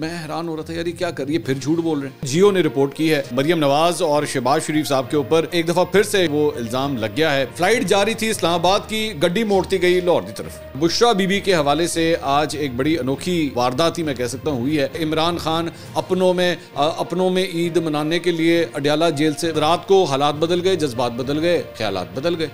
میں حیران ہو رہا تھا یار یہ کیا کر رہی ہے, پھر جھوٹ بول رہے ہیں. جیو نے رپورٹ کی ہے مریم نواز اور شہباز شریف صاحب کے اوپر ایک دفعہ پھر سے وہ الزام لگ گیا ہے. فلائٹ جاری تھی اسلام آباد کی, گڈی موڑتی گئی لاہور کی طرف. بشرا بی بی کے حوالے سے آج ایک بڑی انوکھی واردات ہی میں کہہ سکتا ہوں ہوئی ہے. عمران خان اپنوں میں عید منانے کے لیے اڈیالہ جیل سے رات کو حالات بدل گئے, جذبات بدل گئے, خیالات بدل گئے.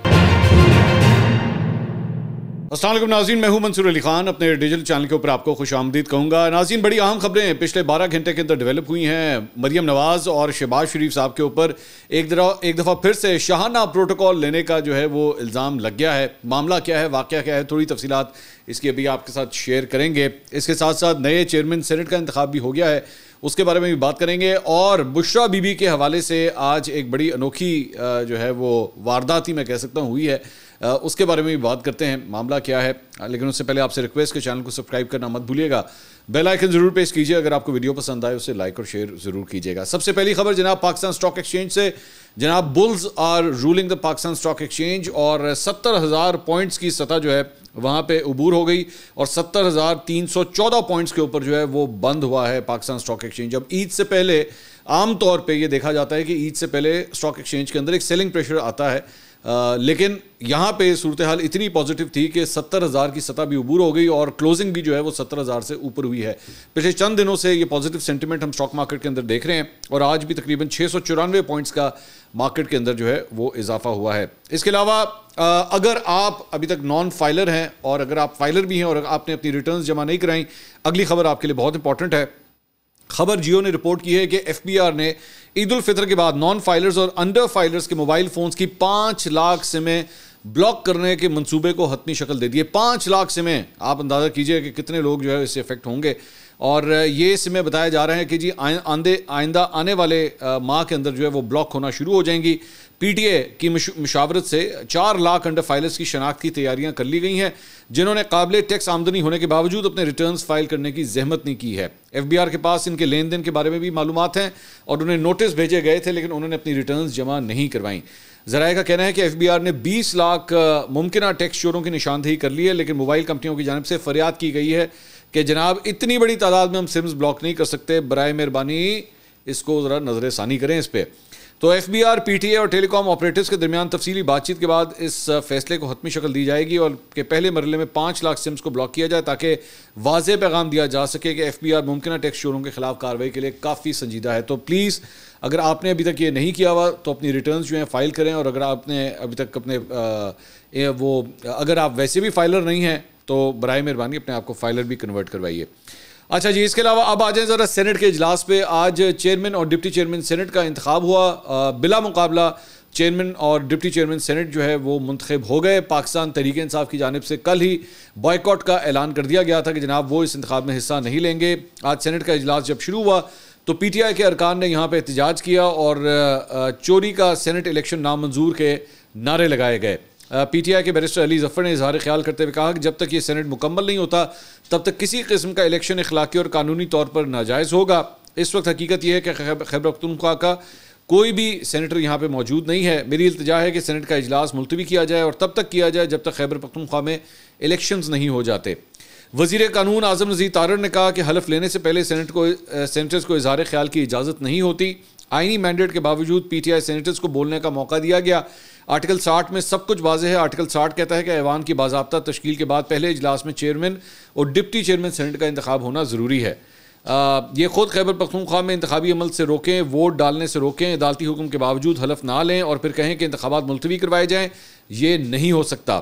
السلام علیکم ناظرین, میں ہوں منصور علی خان. اپنے ڈیجیٹل چینل کے اوپر آپ کو خوش آمدید کہوں گا. ناظرین, بڑی اہم خبریں پچھلے 12 گھنٹے کے اندر ڈیولپ ہوئی ہیں. مریم نواز اور شہباز شریف صاحب کے اوپر ایک دفعہ پھر سے شاہانہ پروٹوکول لینے کا جو ہے وہ الزام لگ گیا ہے. معاملہ کیا ہے, واقعہ کیا ہے, تھوڑی تفصیلات اس کی ابھی آپ کے ساتھ شیئر کریں گے. اس کے ساتھ ساتھ نئے چیئرمین سینٹ کا انتخاب بھی ہو گیا ہے, اس کے بارے میں بھی بات کریں گے. اور بشرا بی بی کے حوالے سے آج ایک بڑی انوکھی جو ہے وہ واردات ہی میں کہہ سکتا ہوں ہوئی ہے, اس کے بارے میں بھی بات کرتے ہیں. معاملہ کیا ہے, لیکن اس سے پہلے آپ سے ریکویسٹ کہ چینل کو سبسکرائب کرنا مت بھولیے گا. بیل آئیکن ضرور پریس کیجیے. اگر آپ کو ویڈیو پسند آئے اسے لائک اور شیئر ضرور کیجیے گا. سب سے پہلی خبر جناب پاکستان اسٹاک ایکسچینج سے. جناب bulls are ruling the Pakistan stock exchange, اور 70,000 پوائنٹس کی سطح جو ہے وہاں پہ عبور ہو گئی, اور 70,314 پوائنٹس کے اوپر جو ہے وہ بند ہوا ہے پاکستان اسٹاک ایکسچینج. اب عید سے پہلے عام طور پہ یہ دیکھا جاتا ہے کہ عید سے پہلے اسٹاک ایکسچینج کے اندر ایک سیلنگ پریشر آتا ہے, لیکن یہاں پہ صورتحال اتنی پازیٹیو تھی کہ 70,000 کی سطح بھی عبور ہو گئی, اور کلوزنگ بھی جو ہے وہ 70,000 سے اوپر ہوئی ہے. پچھلے چند دنوں سے یہ پازیٹیو سینٹیمنٹ ہم اسٹاک مارکیٹ کے اندر دیکھ رہے ہیں, اور آج بھی تقریباً 694 پوائنٹس کا مارکیٹ کے اندر جو ہے وہ اضافہ ہوا ہے. اس کے علاوہ اگر آپ ابھی تک نان فائلر ہیں, اور اگر آپ فائلر بھی ہیں اور آپ نے اپنی ریٹرنز جمع نہیں کرائیں, اگلی خبر آپ کے لیے بہت امپورٹنٹ ہے. خبر جیو نے رپورٹ کی ہے کہ ایف بی آر نے عید الفطر کے بعد نان فائلرز اور انڈر فائلرز کے موبائل فونز کی 5 لاکھ سمیں بلاک کرنے کے منصوبے کو حتمی شکل دے دی ہے. 5 لاکھ سمیں, آپ اندازہ کیجئے کہ کتنے لوگ جو ہے اس سے افیکٹ ہوں گے. اور یہ سمیں بتایا جا رہے ہیں کہ جی آئندہ آنے والے ماہ کے اندر جو ہے وہ بلاک ہونا شروع ہو جائیں گی. پی ٹی اے کی مشاورت سے 4 لاکھ انڈر فائلرز کی شناخت کی تیاریاں کر لی گئی ہیں, جنہوں نے قابل ٹیکس آمدنی ہونے کے باوجود اپنے ریٹرنز فائل کرنے کی زحمت نہیں کی ہے. ایف بی آر کے پاس ان کے لین دین کے بارے میں بھی معلومات ہیں, اور انہیں نوٹس بھیجے گئے تھے, لیکن انہوں نے اپنی ریٹرنز جمع نہیں کروائیں. ذرائع کا کہنا ہے کہ ایف بی آر نے 20 لاکھ ممکنہ ٹیکس چوروں کی نشاندہی کر لی ہے, لیکن موبائل کمپنیوں کی جانب سے فریاد کی گئی ہے کہ جناب اتنی بڑی تعداد میں ہم سمز بلاک نہیں کر سکتے, برائے مہربانی اس کو ذرا نظر ثانی کریں اس پہ. تو F B R, P T A اور ٹیلی کام آپریٹرز کے درمیان تفصیلی بات چیت کے بعد اس فیصلے کو حتمی شکل دی جائے گی, اور کہ پہلے مرحلے میں 5 لاکھ سمز کو بلاک کیا جائے, تاکہ واضح پیغام دیا جا سکے کہ ایف بی آر ممکنہ ٹیکس چوروں کے خلاف کارروائی کے لیے کافی سنجیدہ ہے. تو پلیز اگر آپ نے ابھی تک یہ نہیں کیا ہوا تو اپنی ریٹرنز جو ہیں فائل کریں, اور اگر آپ نے ابھی تک اگر آپ ویسے بھی فائلر نہیں ہیں تو برائے مہربانی اپنے آپ کو فائلر بھی کنورٹ کروائیے. اچھا جی, اس کے علاوہ اب آ جائیں ذرا سینٹ کے اجلاس پہ. آج چیئرمین اور ڈپٹی چیئرمین سینٹ کا انتخاب ہوا. بلا مقابلہ چیئرمین اور ڈپٹی چیئرمین سینٹ جو ہے وہ منتخب ہو گئے. پاکستان تحریک انصاف کی جانب سے کل ہی بائیکاٹ کا اعلان کر دیا گیا تھا کہ جناب وہ اس انتخاب میں حصہ نہیں لیں گے. آج سینٹ کا اجلاس جب شروع ہوا تو پی ٹی آئی کے ارکان نے یہاں پہ احتجاج کیا, اور چوری کا سینٹ الیکشن نامنظور کے نعرے لگائے گئے. پی ٹی آئی کے بیرسٹر علی ظفر نے اظہار خیال کرتے ہوئے کہا کہ جب تک یہ سینٹ مکمل نہیں ہوتا تب تک کسی قسم کا الیکشن اخلاقی اور قانونی طور پر ناجائز ہوگا. اس وقت حقیقت یہ ہے کہ خیبر پختونخوا کا کوئی بھی سینیٹر یہاں پہ موجود نہیں ہے. میری التجا ہے کہ سینٹ کا اجلاس ملتوی کیا جائے, اور تب تک کیا جائے جب تک خیبر پختونخوا میں الیکشنز نہیں ہو جاتے. وزیر قانون اعظم نذیر تارڑ نے کہا کہ حلف لینے سے پہلے سینیٹرز کو اظہار خیال کی اجازت نہیں ہوتی. آئینی مینڈیٹ کے باوجود پی ٹی آئی سینیٹرز کو بولنے کا موقع دیا گیا. آرٹیکل 60 میں سب کچھ واضح ہے. آرٹیکل 60 کہتا ہے کہ ایوان کی باضابطہ تشکیل کے بعد پہلے اجلاس میں چیئرمین اور ڈپٹی چیئرمین سینٹ کا انتخاب ہونا ضروری ہے. یہ خود خیبر پختونخوا میں انتخابی عمل سے روکیں, ووٹ ڈالنے سے روکیں, عدالتی حکم کے باوجود حلف نہ لیں اور پھر کہیں کہ انتخابات ملتوی کروائے جائیں. یہ نہیں ہو سکتا.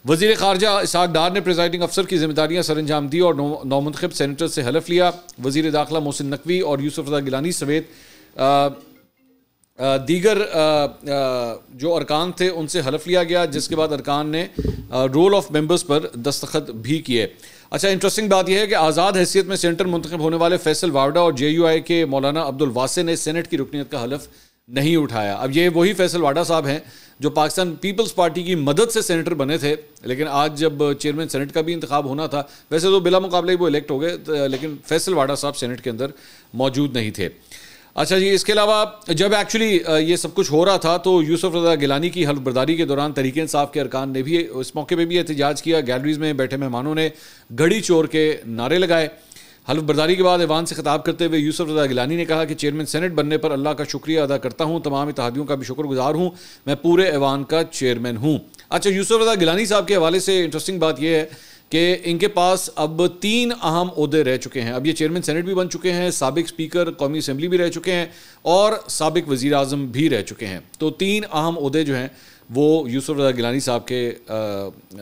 وزیر خارجہ اسحاق ڈار نے پریزائڈنگ افسر کی ذمہ داریاں سر انجام دی اور نومنتخب سینیٹر سے حلف لیا. وزیر داخلہ محسن نقوی اور یوسف رضا گیلانی سمیت دیگر جو ارکان تھے ان سے حلف لیا گیا, جس کے بعد ارکان نے رول آف ممبرز پر دستخط بھی کیے. اچھا, انٹرسٹنگ بات یہ ہے کہ آزاد حیثیت میں سینیٹر منتخب ہونے والے فیصل واوڈا اور جے یو آئی کے مولانا عبد الواسع نے سینٹ کی رکنیت کا حلف نہیں اٹھایا. اب یہ وہی فیصل واڈا صاحب ہیں جو پاکستان پیپلز پارٹی کی مدد سے سینیٹر بنے تھے, لیکن آج جب چیئرمین سینٹ کا بھی انتخاب ہونا تھا, ویسے تو بلا مقابلہ ہی وہ الیکٹ ہو گئے, لیکن فیصل واڈا صاحب سینٹ کے اندر موجود نہیں تھے. اچھا جی, اس کے علاوہ جب ایکچولی یہ سب کچھ ہو رہا تھا تو یوسف رضا گیلانی کی حلف برداری کے دوران تحریک انصاف کے ارکان نے بھی اس موقع پہ بھی احتجاج کیا. گیلریز میں بیٹھے مہمانوں نے گھڑی چور کے نعرے لگائے. حلف برداری کے بعد ایوان سے خطاب کرتے ہوئے یوسف رضا گیلانی نے کہا کہ چیئرمین سینٹ بننے پر اللہ کا شکریہ ادا کرتا ہوں، تمام اتحادیوں کا بھی شکر گزار ہوں، میں پورے ایوان کا چیئرمین ہوں۔ اچھا، یوسف رضا گیلانی صاحب کے حوالے سے انٹرسٹنگ بات یہ ہے کہ ان کے پاس اب 3 اہم عہدے رہ چکے ہیں۔ اب یہ چیئرمین سینٹ بھی بن چکے ہیں، سابق اسپیکر قومی اسمبلی بھی رہ چکے ہیں اور سابق وزیر اعظم بھی رہ چکے ہیں۔ تو 3 اہم عہدے جو ہیں وہ یوسف رضا گیلانی صاحب کے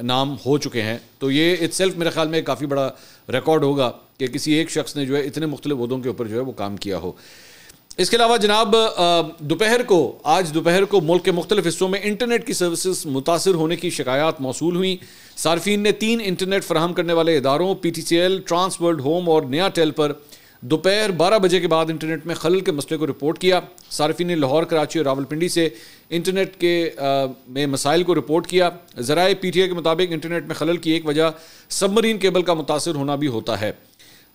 نام ہو چکے ہیں۔ تو یہ اٹ سیلف میرے خیال میں کافی بڑا ریکارڈ ہوگا کہ کسی ایک شخص نے جو ہے اتنے مختلف عہدوں کے اوپر جو ہے وہ کام کیا ہو۔ اس کے علاوہ جناب آج دوپہر کو ملک کے مختلف حصوں میں انٹرنیٹ کی سروسز متاثر ہونے کی شکایات موصول ہوئیں۔ صارفین نے 3 انٹرنیٹ فراہم کرنے والے اداروں PTCL، ٹرانس ورلڈ ہوم اور نیا ٹیل پر دوپہر 12 بجے کے بعد انٹرنیٹ میں خلل کے مسئلے کو رپورٹ کیا۔ صارفین نے لاہور، کراچی اور راولپنڈی سے انٹرنیٹ میں مسائل کو رپورٹ کیا۔ ذرائع PTI کے مطابق انٹرنیٹ میں خلل کی ایک وجہ سبمرین کیبل کا متاثر ہونا بھی ہوتا ہے۔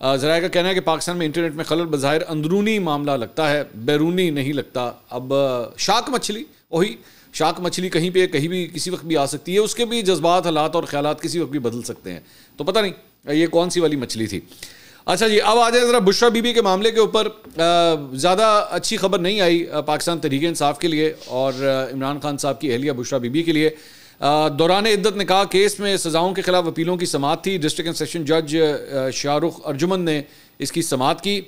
ذرائع کا کہنا ہے کہ پاکستان میں انٹرنیٹ میں خلل بظاہر اندرونی معاملہ لگتا ہے، بیرونی نہیں لگتا۔ اب شارک مچھلی کہیں پہ کہیں بھی کسی وقت بھی آ سکتی ہے، اس کے بھی جذبات، حالات اور خیالات کسی وقت بھی بدل سکتے ہیں، تو پتہ نہیں یہ کون سی والی مچھلی تھی۔ اچھا جی، اب آ جائے ذرا بشرا بی بی کے معاملے کے اوپر۔ زیادہ اچھی خبر نہیں آئی پاکستان تحریک انصاف کے لیے اور عمران خان صاحب کی اہلیہ بشرا بی بی کے لیے۔ دوران عدت نکاح کیس میں سزاؤں کے خلاف اپیلوں کی سماعت تھی۔ ڈسٹرکٹ اینڈ سیشن جج شاہ رخ ارجمن نے اس کی سماعت کی۔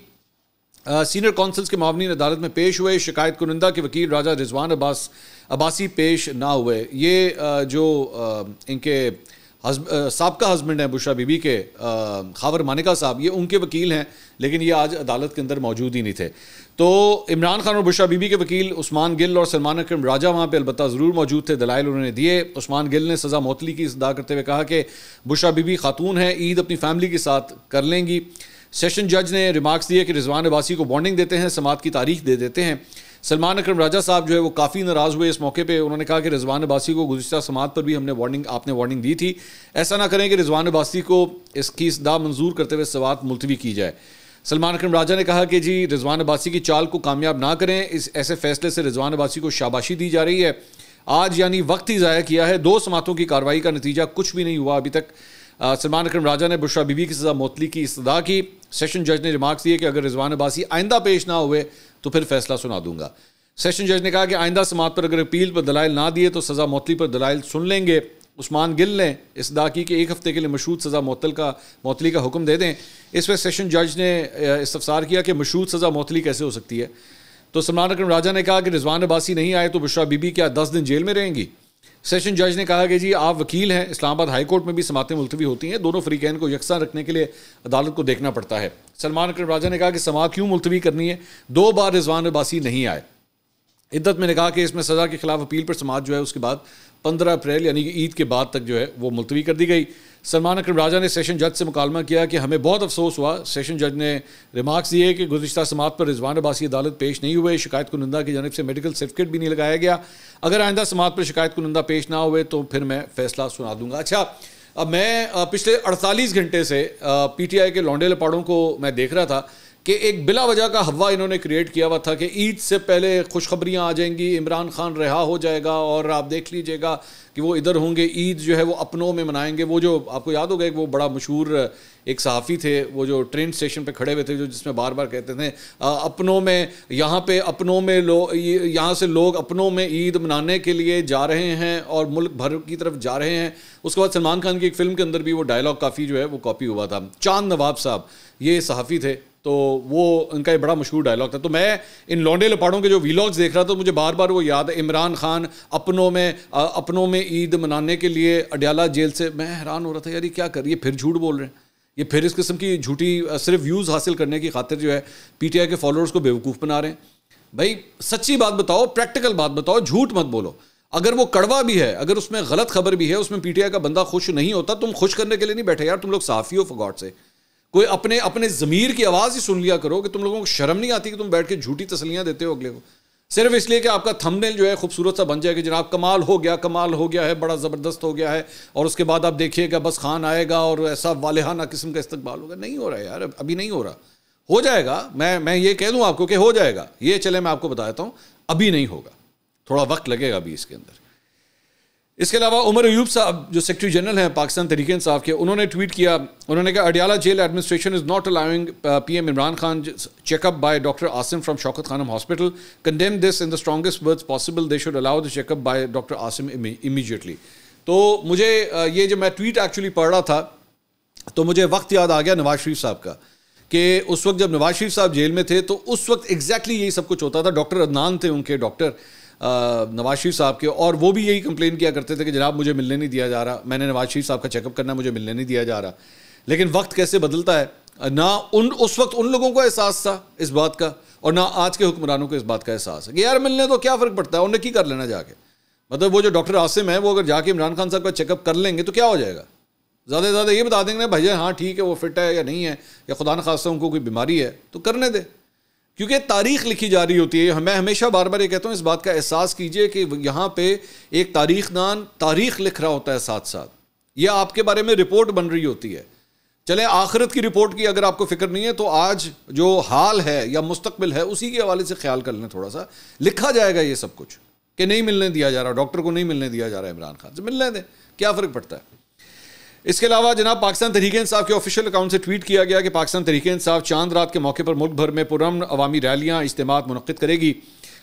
سینئر کونسلز کے معاونین عدالت میں پیش ہوئے۔ شکایت کنندہ کے وکیل راجہ رضوان عباسی پیش نہ ہوئے۔ یہ جو ان کے سابقہ ہسبینڈ ہیں بشرا بی بی کے، خاور مانیکا صاحب، یہ ان کے وکیل ہیں، لیکن یہ آج عدالت کے اندر موجود ہی نہیں تھے۔ تو عمران خان اور بشرا بی بی کے وکیل عثمان گل اور سلمان اکرم راجہ وہاں پہ البتہ ضرور موجود تھے، دلائل انہوں نے دیے۔ عثمان گل نے سزا معطلی کی استدعا کرتے ہوئے کہا کہ بشرا بی بی خاتون ہے، عید اپنی فیملی کے ساتھ کر لیں گی۔ سیشن جج نے ریمارکس دیے کہ رضوان عباسی کو وارننگ دیتے ہیں، سماعت کی تاریخ دے دیتے ہیں۔ سلمان اکرم راجہ صاحب جو ہے وہ کافی ناراض ہوئے اس موقع پہ۔ انہوں نے کہا کہ رضوان عباسی کو گزشتہ سماعت پر بھی آپ نے وارننگ دی تھی، ایسا نہ کریں کہ رضوان عباسی کو اس کی استدعا منظور کرتے ہوئے سماعت ملتوی کی جائے۔ سلمان اکرم راجہ نے کہا کہ جی رضوان عباسی کی چال کو کامیاب نہ کریں، اس ایسے فیصلے سے رضوان عباسی کو شاباشی دی جا رہی ہے۔ آج یعنی وقت ہی ضائع کیا ہے، 2 سماعتوں کی کارروائی کا نتیجہ کچھ بھی نہیں ہوا ابھی تک۔ سلمان اکرم راجہ نے بشرا بی بی کی سزا معطلی کی استدعا کی۔ سیشن جج نے ریمارکس دیے کہ اگر رضوان عباسی آئندہ پیش نہ ہوئے تو پھر فیصلہ سنا دوں گا۔ سیشن جج نے کہا کہ آئندہ سماعت پر اگر اپیل پر دلائل نہ دیے تو سزا معطلی پر دلائل سن لیں گے۔ عثمان گل نے استدعا کی کہ 1 ہفتے کے لیے مشروط سزا معطلی کا حکم دے دیں۔ اس وقت سیشن جج نے استفسار کیا کہ مشروط سزا معطلی کیسے ہو سکتی ہے، تو سلمان اکرم راجہ نے کہا کہ رضوان عباسی نہیں آئے تو بشرا بی بی کیا 10 دن جیل میں رہیں گی۔ سیشن جج نے کہا کہ جی آپ وکیل ہیں، اسلام آباد ہائی کورٹ میں بھی سماعتیں ملتوی ہوتی ہیں، دونوں فریقین کو یکساں رکھنے کے لیے عدالت کو دیکھنا پڑتا ہے۔ سلمان اکرم راجہ نے کہا کہ سماعت کیوں ملتوی کرنی ہے، 2 بار رضوان عباسی نہیں آئے۔ عدت میں نے کہا کہ اس میں سزا کے خلاف اپیل پر سماعت جو ہے اس کے بعد 15 اپریل یعنی کہ عید کے بعد تک جو ہے وہ ملتوی کر دی گئی۔ سلمان اکرم راجہ نے سیشن جج سے مکالمہ کیا کہ ہمیں بہت افسوس ہوا۔ سیشن جج نے ریمارکس دیے کہ گزشتہ سماعت پر رضوان عباسی عدالت پیش نہیں ہوئے، شکایت کنندہ کی جانب سے میڈیکل سرٹیفکیٹ بھی نہیں لگایا گیا۔ اگر آئندہ سماعت پر شکایت کنندہ پیش نہ ہوئے تو پھر میں فیصلہ سنا دوں گا۔ اچھا، اب میں پچھلے 48 گھنٹے سے PTI کے لونڈے لپاڑوں کو میں دیکھ رہا تھا کہ ایک بلا وجہ کا ہوا انہوں نے کریٹ کیا ہوا تھا کہ عید سے پہلے خوشخبریاں آ جائیں گی، عمران خان رہا ہو جائے گا اور آپ دیکھ لیجئے گا کہ وہ ادھر ہوں گے، عید جو ہے وہ اپنوں میں منائیں گے۔ وہ جو آپ کو یاد ہوگا کہ وہ بڑا مشہور ایک صحافی تھے، وہ جو ٹرین اسٹیشن پہ کھڑے ہوئے تھے، جو جس میں بار بار کہتے تھے اپنوں میں، یہاں پہ اپنوں میں یہاں سے لوگ اپنوں میں عید منانے کے لیے جا رہے ہیں اور ملک بھر کی طرف جا رہے ہیں۔ اس کے بعد سلمان خان کی ایک فلم کے اندر بھی وہ ڈائلاگ کافی جو ہے وہ کاپی ہوا تھا۔ چاند نواب صاحب یہ صحافی تھے، تو وہ ان کا ایک بڑا مشہور ڈائلاگ تھا۔ تو میں ان لونڈے لپاڑوں کے جو ویلاگز دیکھ رہا تھا، مجھے بار بار وہ یاد ہے، عمران خان اپنوں میں عید منانے کے لیے اڈیالہ جیل سے۔ میں حیران ہو رہا تھا یار یہ کیا کر رہی ہے، پھر جھوٹ بول رہے ہیں یہ، پھر اس قسم کی جھوٹی صرف ویوز حاصل کرنے کی خاطر جو ہے PTI کے فالوورز کو بیوقوف بنا رہے ہیں۔ بھائی سچی بات بتاؤ، پریکٹیکل بات بتاؤ، جھوٹ مت بولو۔ اگر وہ کڑوا بھی ہے، اگر اس میں غلط خبر بھی ہے، اس میں PTI کا بندہ خوش نہیں ہوتا، تم خوش کرنے کے لیے نہیں بیٹھے یار، تم لوگ صحافی ہو، فار گاڈ سے کوئی اپنے ضمیر کی آواز ہی سن لیا کرو کہ تم لوگوں کو شرم نہیں آتی کہ تم بیٹھ کے جھوٹی تسلیاں دیتے ہو اگلے کو، صرف اس لیے کہ آپ کا تھمبنیل جو ہے خوبصورت سا بن جائے کہ جناب کمال ہو گیا ہے، بڑا زبردست ہو گیا ہے، اور اس کے بعد آپ دیکھیے گا بس خان آئے گا اور ایسا والہانہ قسم کا استقبال ہوگا۔ نہیں ہو رہا ہے یار، ابھی نہیں ہو رہا، ہو جائے گا۔ میں یہ کہہ دوں آپ کو کہ ہو جائے گا، یہ چلے میں آپ کو بتا دیتا ہوں، ابھی نہیں ہوگا، تھوڑا وقت لگے گا ابھی اس کے اندر۔ اس کے علاوہ عمر ایوب صاحب جو سیکرٹری جنرل ہیں پاکستان تحریک انصاف کے, انہوں نے ٹویٹ کیا, انہوں نے کہا Adiala jail administration is not allowing P M Imran Khan check up by doctor Asim from Shaukat Khanum hospital, condemn this in the strongest words possible, they should allow the check up by doctor Asim immediately. تو مجھے یہ جو میں ٹویٹ ایکچولی پڑھ رہا تھا تو مجھے وقت یاد آ گیا نواز شریف صاحب کا, کہ اس وقت جب نواز شریف صاحب جیل میں تھے تو اس وقت ایگزیکٹلی یہی سب کچھ ہوتا تھا. ڈاکٹر عدنان تھے ان کے ڈاکٹر نواز شریف صاحب کے, اور وہ بھی یہی کمپلین کیا کرتے تھے کہ جناب مجھے ملنے نہیں دیا جا رہا, میں نے نواز شریف صاحب کا چیک اپ کرنا, مجھے ملنے نہیں دیا جا رہا. لیکن وقت کیسے بدلتا ہے, نہ اس وقت ان لوگوں کو احساس تھا اس بات کا, اور نہ آج کے حکمرانوں کو اس بات کا احساس ہے کہ یار ملنے تو کیا فرق پڑتا ہے, انہیں کی کر لینا جا کے. مطلب وہ جو ڈاکٹر عاصم ہے وہ اگر جا کے عمران خان صاحب کا چیک اپ کر لیں گے تو کیا ہو جائے گا, زیادہ سے زیادہ یہ بتا دیں گے بھائی ہاں ٹھیک ہے وہ فٹ ہے یا نہیں ہے, یا خدا نخواستہ ان کو کوئی بیماری ہے تو کرنے دے. کیونکہ تاریخ لکھی جا رہی ہوتی ہے. میں ہمیشہ بار بار یہ کہتا ہوں اس بات کا احساس کیجئے کہ یہاں پہ ایک تاریخ دان تاریخ لکھ رہا ہوتا ہے ساتھ ساتھ, یہ آپ کے بارے میں رپورٹ بن رہی ہوتی ہے. چلے آخرت کی رپورٹ کی اگر آپ کو فکر نہیں ہے تو آج جو حال ہے یا مستقبل ہے اسی کے حوالے سے خیال کر لیں, تھوڑا سا لکھا جائے گا یہ سب کچھ کہ نہیں ملنے دیا جا رہا, ڈاکٹر کو نہیں ملنے دیا جا رہا ہے عمران خان سے, ملنے دیں, کیا فرق پڑتا ہے. اس کے علاوہ جناب پاکستان تحریک انصاف کے آفیشیل اکاؤنٹ سے ٹویٹ کیا گیا کہ پاکستان تحریک انصاف چاند رات کے موقع پر ملک بھر میں پرامن عوامی ریلیاں اجتماعات منعقد کرے گی.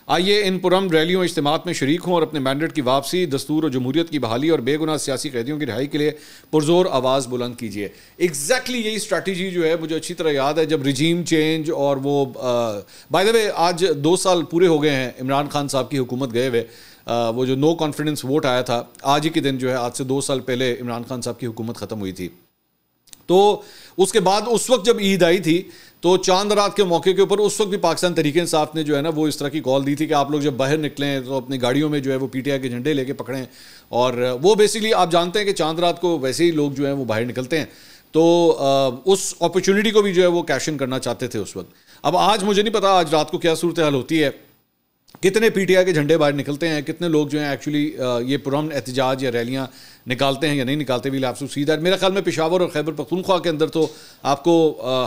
آئیے ان پرامن ریلیوں اجتماعات میں شریک ہوں اور اپنے مینڈیٹ کی واپسی, دستور اور جمہوریت کی بحالی اور بے گناہ سیاسی قیدیوں کی رہائی کے لیے پرزور آواز بلند کیجیے. ایگزیکٹلی یہی اسٹریٹجی جو ہے مجھے اچھی طرح یاد ہے جب رجیم چینج اور وہ بائی دا وے آج 2 سال پورے ہو گئے ہیں عمران خان صاحب کی حکومت گئے ہوئے, وہ جو نو کانفیڈنس ووٹ آیا تھا آج ہی کے دن جو ہے آج سے 2 سال پہلے عمران خان صاحب کی حکومت ختم ہوئی تھی. تو اس کے بعد اس وقت جب عید آئی تھی تو چاند رات کے موقع کے اوپر اس وقت بھی پاکستان تحریک انصاف نے جو ہے نا وہ اس طرح کی کال دی تھی کہ آپ لوگ جب باہر نکلیں تو اپنی گاڑیوں میں جو ہے وہ پی ٹی آئی کے جھنڈے لے کے پکڑیں, اور وہ بیسیکلی آپ جانتے ہیں کہ چاند رات کو ویسے ہی لوگ جو ہیں وہ باہر نکلتے ہیں, تو اس اپرچونٹی کو بھی جو ہے وہ کیش ان کرنا چاہتے تھے اس وقت. اب آج مجھے نہیں پتا آج رات کو کیا صورتحال ہوتی ہے, کتنے پی ٹی آئی کے جھنڈے باہر نکلتے ہیں, کتنے لوگ جو ہیں ایکچولی یہ پرامن احتجاج یا ریلیاں نکالتے ہیں یا نہیں نکالتے, we'll have to see that. میرا خیال میں پشاور اور خیبر پختونخوا کے اندر تو آپ کو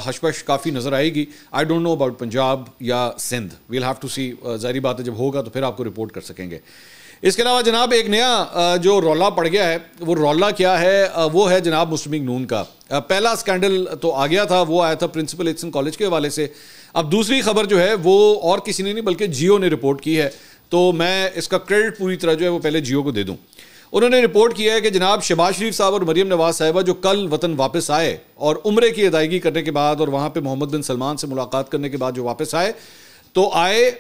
ہشپش کافی نظر آئے گی. I don't know about Punjab یا Sindh, we'll have to see, ظاہری بات ہے جب ہوگا تو پھر آپ کو رپورٹ کر سکیں گے. اس کے علاوہ جناب ایک نیا جو رولا پڑ گیا ہے, وہ رولا کیا ہے, وہ ہے جناب مسلم لیگ نون کا. پہلا اسکینڈل تو آ گیا تھا, وہ آیا تھا پرنسپل ایچسن کالج کے حوالے سے. اب دوسری خبر جو ہے وہ اور کسی نے نہیں بلکہ جیو نے رپورٹ کی ہے, تو میں اس کا کریڈٹ پوری طرح جو ہے وہ پہلے جیو کو دے دوں. انہوں نے رپورٹ کیا ہے کہ جناب شہباز شریف صاحب اور مریم نواز صاحبہ جو کل وطن واپس آئے اور عمرے کی ادائیگی کرنے کے بعد اور وہاں پہ محمد بن سلمان سے ملاقات کرنے کے بعد جو واپس آئے, تو آئے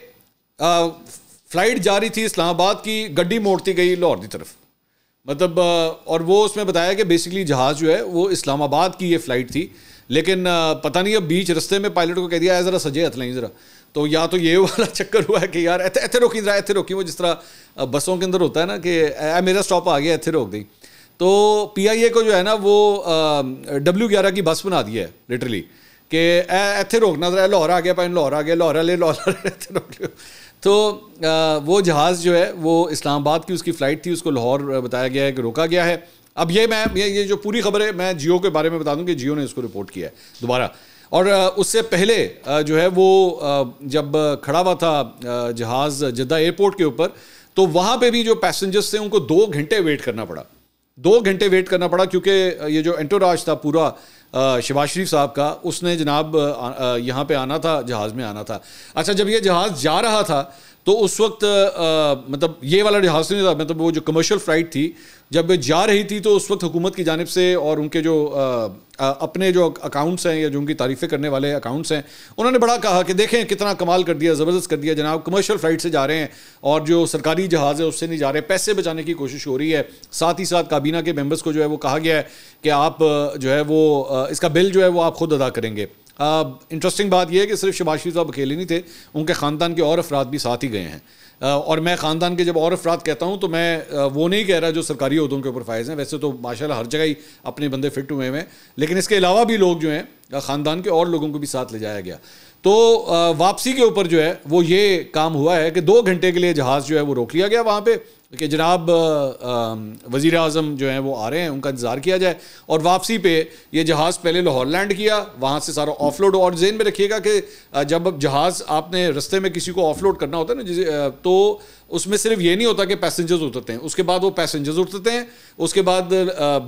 فلائٹ جا رہی تھی اسلام آباد کی, گڈی موڑتی گئی لاہور کی طرف, مطلب اور وہ اس میں بتایا کہ بیسکلی جہاز جو ہے وہ اسلام آباد کی یہ فلائٹ تھی, لیکن پتہ نہیں اب بیچ رستے میں پائلٹ کو کہہ دیا ہے ذرا سجے ہتھ لیں ذرا, تو یا تو یہ والا چکر ہوا ہے کہ یار ایتھے روکی ذرا, ایتھے روکی, وہ جس طرح بسوں کے اندر ہوتا ہے نا کہ میرا اسٹاپ آ گیا ایتھے روک دیں. تو پی آئی اے کو جو ہے نا وہ W11 کی بس بنا دی ہے لٹرلی کہ ایتھے روکنا ذرا, لاہور آ گیا پائن, لاہور آ گیا, لاہور لے لاہور ایتھے روک لو. تو وہ جہاز جو ہے وہ اسلام آباد کی اس کی فلائٹ تھی, اس کو لاہور بتایا گیا ہے کہ روکا گیا ہے. اب یہ جو پوری خبر ہے میں جیو کے بارے میں بتا دوں کہ جیو نے اس کو رپورٹ کیا ہے دوبارہ, اور اس سے پہلے جو ہے وہ جب کھڑا ہوا تھا جہاز جدہ ایئرپورٹ کے اوپر, تو وہاں پہ بھی جو پیسنجرز تھے ان کو 2 گھنٹے ویٹ کرنا پڑا, 2 گھنٹے ویٹ کرنا پڑا, کیونکہ یہ جو انٹوراج تھا پورا شہباز شریف صاحب کا, اس نے جناب یہاں پہ آنا تھا, جہاز میں آنا تھا. اچھا جب یہ جہاز جا رہا تھا تو اس وقت مطلب یہ والا جہاز نہیں تھا, مطلب وہ جو کمرشل فلائٹ تھی جب جا رہی تھی تو اس وقت حکومت کی جانب سے اور ان کے جو اپنے جو اکاؤنٹس ہیں یا جو ان کی تعریفیں کرنے والے اکاؤنٹس ہیں, انہوں نے بڑا کہا کہ دیکھیں کتنا کمال کر دیا, زبردست کر دیا جناب, کمرشل فلائٹ سے جا رہے ہیں اور جو سرکاری جہاز ہے اس سے نہیں جا رہے, پیسے بچانے کی کوشش ہو رہی ہے. ساتھ ہی ساتھ کابینہ کے ممبرس کو جو ہے وہ کہا گیا ہے کہ آپ جو ہے وہ اس کا بل جو ہے وہ آپ خود ادا کریں گے. انٹرسٹنگ بات یہ ہے کہ صرف شہباز شریف صاحب اکیلے نہیں تھے, ان کے خاندان کے اور افراد بھی ساتھ ہی گئے ہیں. اور میں خاندان کے جب اور افراد کہتا ہوں تو میں وہ نہیں کہہ رہا جو سرکاری عہدوں کے اوپر فائز ہیں, ویسے تو ماشاءاللہ ہر جگہ ہی اپنے بندے فٹ ہوئے ہیں, لیکن اس کے علاوہ بھی لوگ جو ہیں خاندان کے اور لوگوں کو بھی ساتھ لے جایا گیا. تو واپسی کے اوپر جو ہے وہ یہ کام ہوا ہے کہ 2 گھنٹے کے لیے جہاز جو ہے وہ روک لیا گیا وہاں پہ, کہ جناب وزیر اعظم جو ہیں وہ آ رہے ہیں, ان کا انتظار کیا جائے, اور واپسی پہ یہ جہاز پہلے لاہور لینڈ کیا, وہاں سے سارا آف لوڈ. اور ذہن میں رکھیے گا کہ جب جہاز آپ نے رستے میں کسی کو آف لوڈ کرنا ہوتا ہے نا, تو اس میں صرف یہ نہیں ہوتا کہ پیسنجرز اترتے ہیں, اس کے بعد وہ پیسنجرز اترتے ہیں, اس کے بعد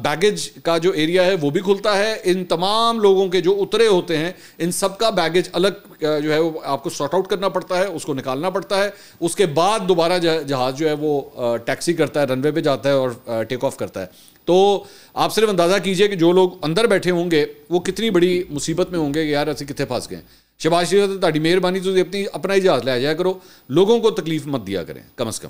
بیگیج کا جو ایریا ہے وہ بھی کھلتا ہے. ان تمام لوگوں کے جو اترے ہوتے ہیں ان سب کا بیگیج الگ جو ہے وہ آپ کو سارٹ آؤٹ کرنا پڑتا ہے, اس کو نکالنا پڑتا ہے. اس کے بعد دوبارہ جہاز جو ہے وہ ٹیکسی کرتا ہے, رن وے پہ جاتا ہے اور ٹیک آف کرتا ہے. تو آپ صرف اندازہ کیجئے کہ جو لوگ اندر بیٹھے ہوں گے وہ کتنی بڑی مصیبت میں ہوں گے کہ یار ایسے کتنے پھنس گئے. شہباز شریف تہاڈی مہربانی تو اپنا ہی جہاز لے جایا کرو, لوگوں کو تکلیف مت دیا کریں کم از کم.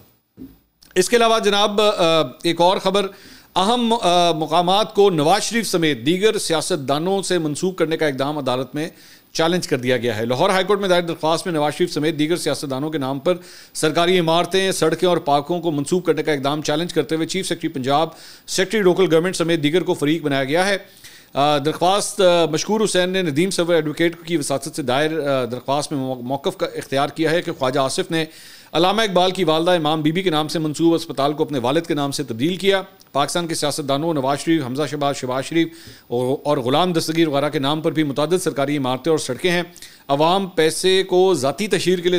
اس کے علاوہ جناب ایک اور خبر, اہم مقامات کو نواز شریف سمیت دیگر سیاستدانوں سے منسوخ کرنے کا اقدام عدالت میں چیلنج کر دیا گیا ہے. لاہور ہائی کورٹ میں دائر درخواست میں نواز شریف سمیت دیگر سیاستدانوں کے نام پر سرکاری عمارتیں, سڑکیں اور پارکوں کو منسوخ کرنے کا اقدام چیلنج کرتے ہوئے chief secretary Punjab, secretary local government سمیت دیگر کو فریق بنایا گیا ہے. درخواست مشکور حسین نے ندیم سرور ایڈوکیٹ کی وساطت سے دائر درخواست میں موقف کا اختیار کیا ہے کہ خواجہ آصف نے علامہ اقبال کی والدہ امام بی بی کے نام سے منسوب اسپتال کو اپنے والد کے نام سے تبدیل کیا. پاکستان کے سیاستدانوں نواز شریف, حمزہ شہباز شریف اور غلام دستگیر وغیرہ کے نام پر بھی متعدد سرکاری عمارتیں اور سڑکیں ہیں. عوامی پیسے کو ذاتی تشہیر کے لیے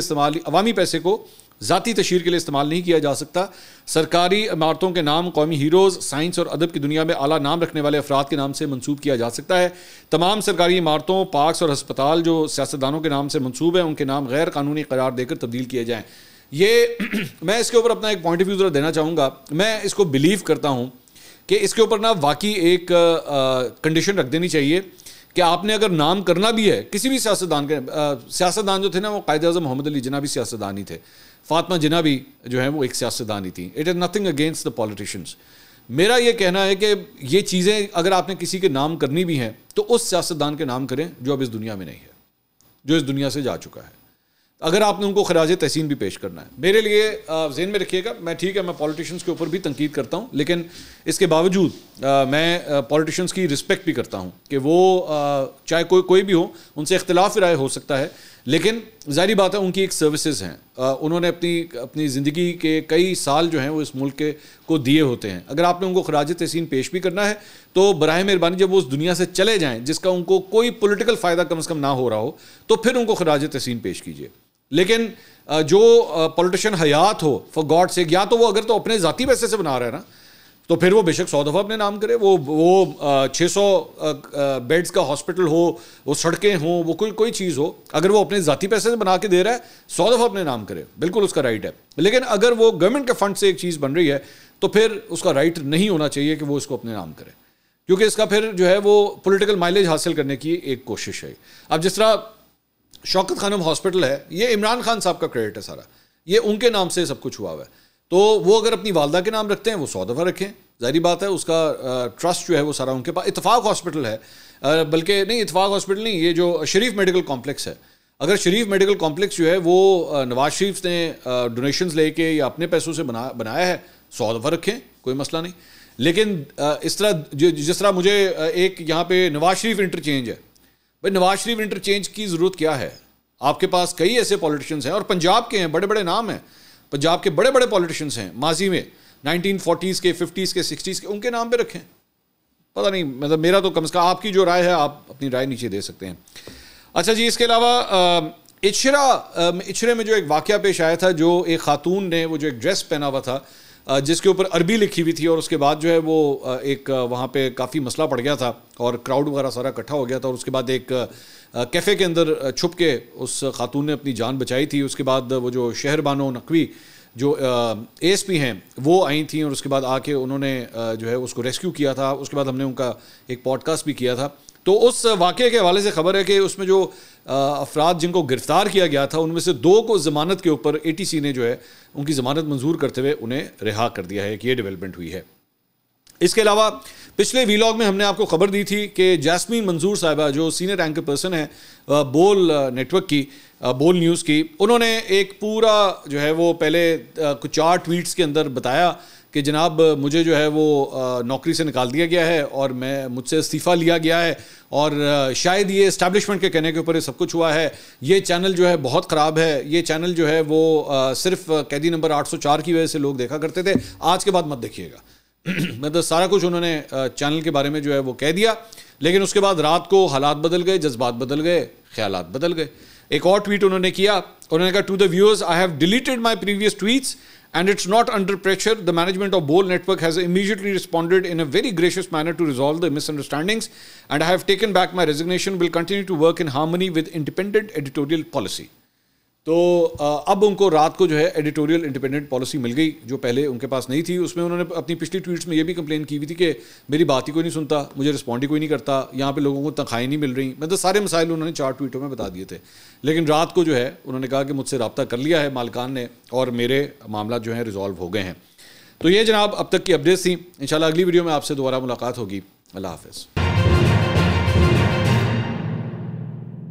استعمال نہیں کیا جا سکتا. سرکاری عمارتوں کے نام قومی ہیروز, سائنس اور ادب کی دنیا میں اعلیٰ نام رکھنے والے افراد کے نام سے منسوب کیا جا سکتا ہے. تمام سرکاری عمارتوں, پارکس اور ہسپتال جو سیاستدانوں کے نام سے منسوب ہیں ان کے نام غیر قانونی قرار دے کر تبدیل کیے جائیں. یہ میں اس کے اوپر اپنا ایک پوائنٹ آف ویو ذرا دینا چاہوں گا. میں اس کو بلیو کرتا ہوں کہ اس کے اوپر نا واقعی ایک کنڈیشن رکھ دینی چاہیے کہ آپ نے اگر نام کرنا بھی ہے کسی بھی سیاستدان جو تھے نا, وہ قائد اعظم محمد علی جناح بھی سیاستدان ہی تھے, فاطمہ جناح بھی جو ہے وہ ایک سیاستدان ہی تھی. It is nothing against the politicians. میرا یہ کہنا ہے کہ یہ چیزیں اگر آپ نے کسی کے نام کرنی بھی ہیں تو اس سیاستدان کے نام کریں جو اب اس دنیا میں نہیں ہے, جو اس دنیا سے جا چکا ہے, اگر آپ نے ان کو خراج تحسین بھی پیش کرنا ہے. میرے لیے ذہن میں رکھیے گا, میں ٹھیک ہے میں پولیٹیشنس کے اوپر بھی تنقید کرتا ہوں, لیکن اس کے باوجود میں پولیٹیشنس کی رسپیکٹ بھی کرتا ہوں کہ وہ چاہے کوئی بھی ہو, ان سے اختلاف رائے ہو سکتا ہے, لیکن ظاہری بات ہے ان کی ایک سروسز ہیں, انہوں نے اپنی زندگی کے کئی سال جو ہیں وہ اس ملک کو دیے ہوتے ہیں. اگر آپ نے ان کو خراج تحسین پیش بھی کرنا ہے تو براہ مہربانی جب وہ اس دنیا سے چلے جائیں جس کا ان کو کوئی پولیٹیکل فائدہ کم از کم نہ ہو رہا ہو تو پھر ان کو خراج تحسین پیش کیجیے. لیکن جو پولیٹیشن حیات ہو فار گاڈ سیک, یا تو وہ اگر تو اپنے ذاتی پیسے سے بنا رہا ہے نا تو پھر وہ بے شک 100 دفعہ اپنے نام کرے, وہ 600 بیڈز کا ہاسپٹل ہو, وہ سڑکیں ہوں, وہ کوئی چیز ہو, اگر وہ اپنے ذاتی پیسے سے بنا کے دے رہا ہے 100 دفعہ اپنے نام کرے, بالکل اس کا رائٹ ہے. لیکن اگر وہ گورنمنٹ کے فنڈ سے ایک چیز بن رہی ہے تو پھر اس کا رائٹ نہیں ہونا چاہیے کہ وہ اس کو اپنے نام کرے, کیونکہ اس کا پھر جو ہے وہ پولیٹیکل مائلیج حاصل کرنے کی ایک کوشش ہے. اب جس طرح شوکت خانم ہاسپٹل ہے, یہ عمران خان صاحب کا کریڈٹ ہے سارا, یہ ان کے نام سے سب کچھ ہوا ہوا ہے, تو وہ اگر اپنی والدہ کے نام رکھتے ہیں وہ 100 دفعہ رکھیں, ظاہری بات ہے اس کا ٹرسٹ جو ہے وہ سارا ان کے پاس. اتفاق ہاسپٹل ہے, بلکہ نہیں اتفاق ہاسپٹل نہیں, یہ جو شریف میڈیکل کمپلیکس ہے, اگر شریف میڈیکل کمپلیکس جو ہے وہ نواز شریف نے ڈونیشنز لے کے یا اپنے پیسوں سے بنایا ہے 100 دفعہ رکھیں, کوئی مسئلہ نہیں. لیکن اس طرح جس طرح مجھے ایک یہاں پہ نواز شریف انٹرچینج ہے, بھائی نواز شریف انٹرچینج کی ضرورت کیا ہے؟ آپ کے پاس کئی ایسے پولیٹیشنز ہیں اور پنجاب کے ہیں, بڑے بڑے نام ہیں, پنجاب کے بڑے بڑے پولیٹیشنز ہیں ماضی میں 1940s کے 50s کے 60s کے, ان کے نام پہ رکھیں. پتہ نہیں, مطلب میرا تو کم از کم, آپ کی جو رائے ہے آپ اپنی رائے نیچے دے سکتے ہیں. اچھا جی, اس کے علاوہ اچھرے میں جو ایک واقعہ پیش آیا تھا, جو ایک خاتون نے وہ جو ایک ڈریس پہنا ہوا تھا جس کے اوپر عربی لکھی ہوئی تھی, اور اس کے بعد جو ہے وہ ایک وہاں پہ کافی مسئلہ پڑ گیا تھا اور کراؤڈ وغیرہ سارا اکٹھا ہو گیا تھا, اور اس کے بعد ایک کیفے کے اندر چھپ کے اس خاتون نے اپنی جان بچائی تھی. اس کے بعد وہ جو شہر بانو نقوی جو اے ایس پی ہیں وہ آئی تھیں, اور اس کے بعد آ کے انہوں نے جو ہے اس کو ریسکیو کیا تھا. اس کے بعد ہم نے ان کا ایک پوڈ کاسٹ بھی کیا تھا. تو اس واقعے کے حوالے سے خبر ہے کہ اس میں جو افراد جن کو گرفتار کیا گیا تھا ان میں سے 2 کو ضمانت کے اوپر ATC نے جو ہے ان کی ضمانت منظور کرتے ہوئے انہیں رہا کر دیا ہے, کہ یہ ڈیولپمنٹ ہوئی ہے. اس کے علاوہ پچھلے ویلاگ میں ہم نے آپ کو خبر دی تھی کہ جاسمین منظور صاحبہ جو سینئر اینکر پرسن ہیں بول نیٹ ورک کی, بول نیوز کی, انہوں نے ایک پورا جو ہے وہ پہلے کچھ 4 ٹویٹس کے اندر بتایا کہ جناب مجھے جو ہے وہ نوکری سے نکال دیا گیا ہے اور مجھ سے استعفیٰ لیا گیا ہے، اور شاید یہ اسٹیبلشمنٹ کے کہنے کے اوپر یہ سب کچھ ہوا ہے، یہ چینل جو ہے بہت خراب ہے، یہ چینل جو ہے وہ صرف قیدی نمبر 804 کی وجہ سے لوگ دیکھا کرتے تھے، آج کے بعد مت دیکھیے گا۔ مطلب سارا کچھ انہوں نے چینل کے بارے میں جو ہے وہ کہہ دیا، لیکن اس کے بعد رات کو حالات بدل گئے، جذبات بدل گئے، خیالات بدل گئے۔ ایک اور ٹویٹ انہوں نے کیا، انہوں نے کہا to the viewers I have deleted my previous tweets and it's not under pressure. The management of Bol Network has immediately responded in a very gracious manner to resolve the misunderstandings, and I have taken back my resignation, will continue to work in harmony with independent editorial policy. تو اب ان کو رات کو جو ہے editorial independent policy مل گئی جو پہلے ان کے پاس نہیں تھی۔ اس میں انہوں نے اپنی پچھلی ٹویٹس میں یہ بھی کمپلین کی ہوئی تھی کہ میری بات ہی کوئی نہیں سنتا، مجھے رسپونڈ ہی کوئی نہیں کرتا، یہاں پہ لوگوں کو تنخواہیں نہیں مل رہی، مطلب سارے مسائل انہوں نے 4 ٹویٹوں میں بتا دیے تھے۔ لیکن رات کو جو ہے انہوں نے کہا کہ مجھ سے رابطہ کر لیا ہے مالکان نے اور میرے معاملات جو ہیں ریزالو ہو گئے ہیں۔ تو یہ جناب اب تک کی اپڈیٹس تھیں، انشاءاللہ اگلی ویڈیو میں آپ سے دوبارہ ملاقات ہوگی۔ اللہ حافظ۔